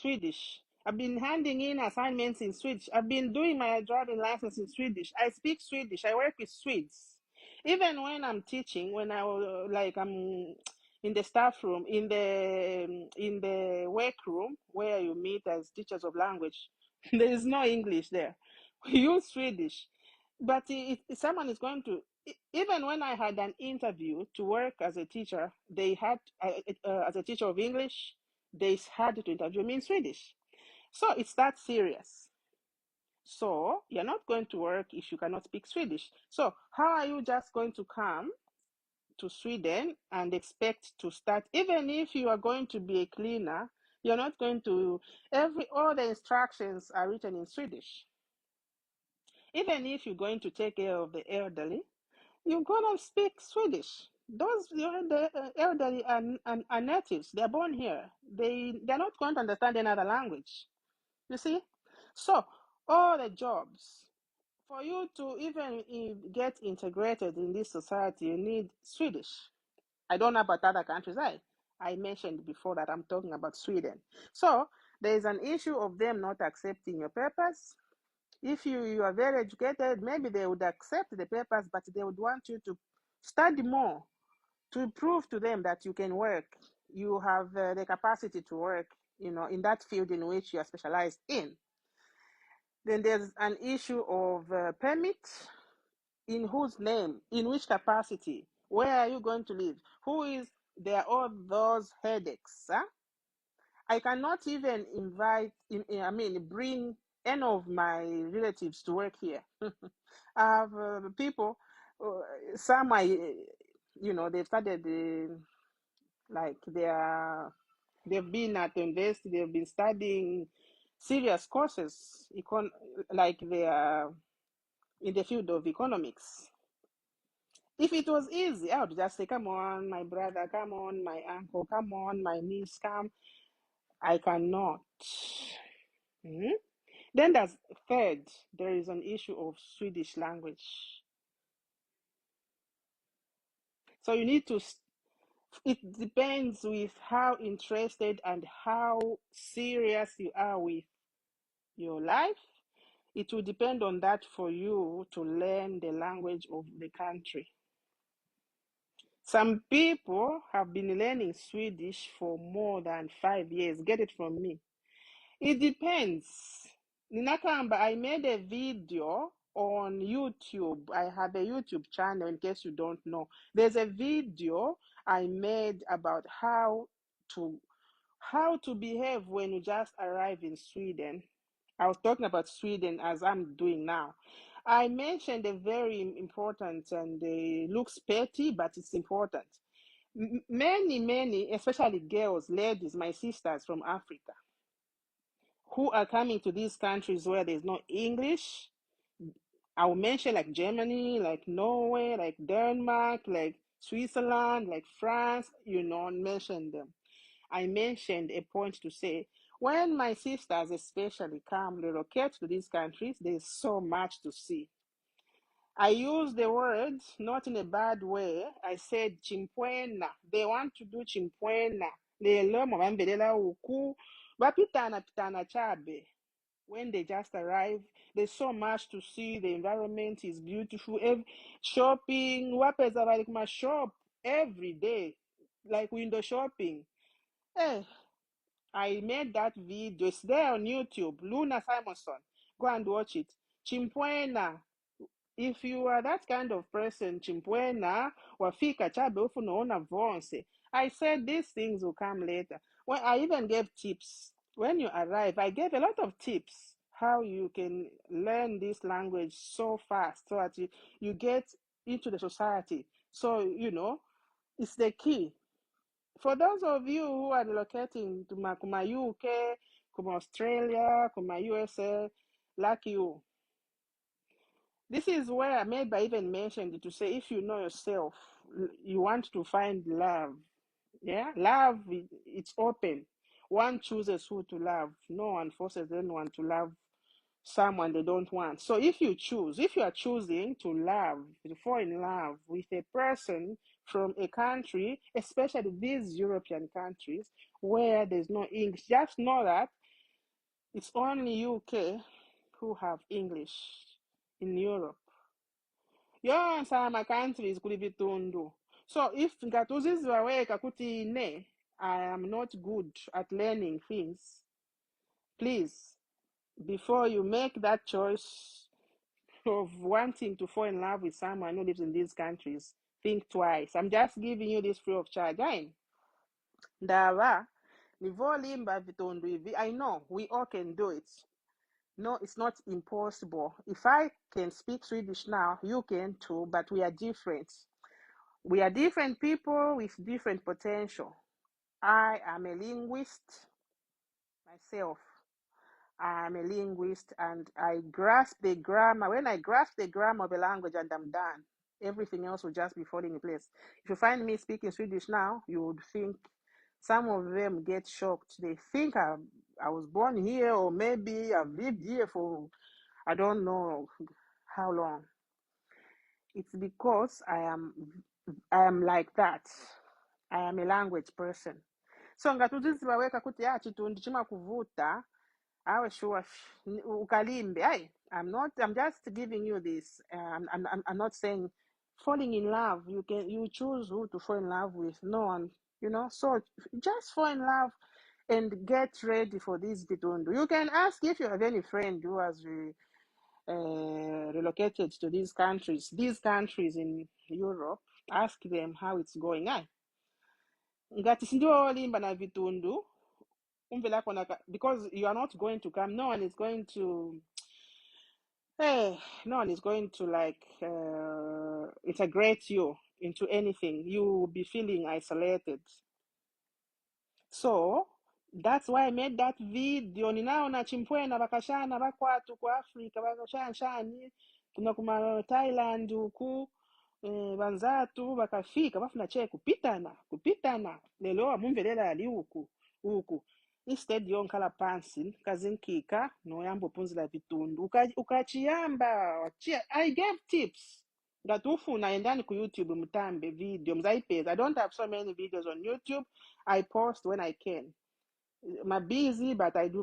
Swedish. I've been handing in assignments in Swedish. I've been doing my driving license in Swedish. I speak Swedish. I work with Swedes. Even when I'm teaching, when I'm in the staff room, in the work room where you meet as teachers of language, there is no English there. We use Swedish. But if someone is going to, even when I had an interview to work as a teacher, they had, as a teacher of English, they had to interview me in Swedish. So it's that serious. So you're not going to work if you cannot speak Swedish. So how are you just going to come to Sweden and expect to start, even if you are going to be a cleaner, you're not going to, all the instructions are written in Swedish. Even if you're going to take care of the elderly, you're going to speak Swedish. The elderly are natives. They're born here. They're not going to understand another language. You see? So, all the jobs, for you to even get integrated in this society, you need Swedish. I don't know about other countries. I mentioned before that I'm talking about Sweden. So, there is an issue of them not accepting your papers. If you are very educated, maybe they would accept the papers, but they would want you to study more to prove to them that you can work. You have the capacity to work, in that field in which you are specialized in. Then there's an issue of permit. In whose name? In which capacity? Where are you going to live? Who is there? All those headaches. Huh? I cannot even bring any of my relatives to work here. I have people, some they've started, they've been at the university, they've been studying serious courses, like they are in the field of economics. If it was easy, I would just say, come on, my brother, come on, my uncle, come on, my niece, come. I cannot. Mhm. Then third, there is an issue of Swedish language. So you need to, it depends with how interested and how serious you are with your life. It will depend on that for you to learn the language of the country. Some people have been learning Swedish for more than 5 years. Get it from me. It depends. Ninakamba, I made a video on YouTube. I have a YouTube channel in case you don't know. There's a video I made about how to behave when you just arrive in Sweden. I was talking about Sweden as I'm doing now. I mentioned a very important, and looks petty, but it's important. Many, especially girls, ladies, my sisters from Africa, who are coming to these countries where there's no English. I'll mention like Germany, like Norway, like Denmark, like Switzerland, like France, mention them. I mentioned a point to say, when my sisters especially come relocate to these countries, there's so much to see. I use the word not in a bad way. I said chimpwena. They want to do chimpwena. Lelo mabambelela uku. Bapitana pitana chabe. When they just arrive, there's so much to see. The environment is beautiful. Shopping, wapeza like my shop every day, like window shopping. Eh, I made that video. It's there on YouTube. Luna Simonson. Go and watch it. Chimpwena. If you are that kind of person, chimpwena, wafika chabe ufu naona vonse. I said these things will come later. When I even gave tips. When you arrive, I gave a lot of tips how you can learn this language so fast so that you get into the society. So, it's the key. For those of you who are relocating to Kuma UK, Kuma Australia, Kuma USA, like you, this is where maybe I even mentioned it to say if you know yourself, you want to find love. Yeah, love, it's open. One chooses who to love. No one forces anyone to love someone they don't want. So if you are choosing to fall in love with a person from a country, especially these European countries where there's no English, just know that It's only UK who have English in Europe. Yonse ama-countries kuli vitundu. So if ngati uzizwaweka kuti ne, I am not good at learning things, please, before you make that choice of wanting to fall in love with someone who lives in these countries, think twice. I'm just giving you this free of charge. Ndava, nivolimba vitundu hivi. I know we all can do it. No, it's not impossible. If I can speak Swedish now, you can too, but we are different. We are different people with different potential. I am a linguist myself. I'm a linguist and I grasp the grammar. When I grasp the grammar of a language and I'm done, everything else will just be falling in place. If you find me speaking Swedish now, you would think some of them get shocked. They think I was born here, or maybe I've lived here for I don't know how long. It's because I am like that. I am a language person. So ngatuziziwaweka kuti chitundu chimakuvuta awe sure ukalimbe. I'm just giving you this. I'm not saying falling in love. You choose who to fall in love with. No one, So just fall in love and get ready for this bitundu. You can ask if you have any friend who has relocated to these countries in Europe. Ask them how it's going. Ngati sindiwo olimba na vitundu because you are not going to come. No one is going to integrate you into anything. You will be feeling isolated. So that's why I made that video. Ninaona chimpwena bakashana bakwatu ku Africa bakashanshani kuna kuma Thailand huku banzatu bakafika bafuna che kupitana lelo amumvelela ali huku instead yonkhala pansi kazinkika noyamba punzila vitundu ukachiyamba I gave tips ngati ufuna endani ku YouTube mutambe video mzaipeza. I don't have so many videos on YouTube. I post when I can. I'm busy, but I do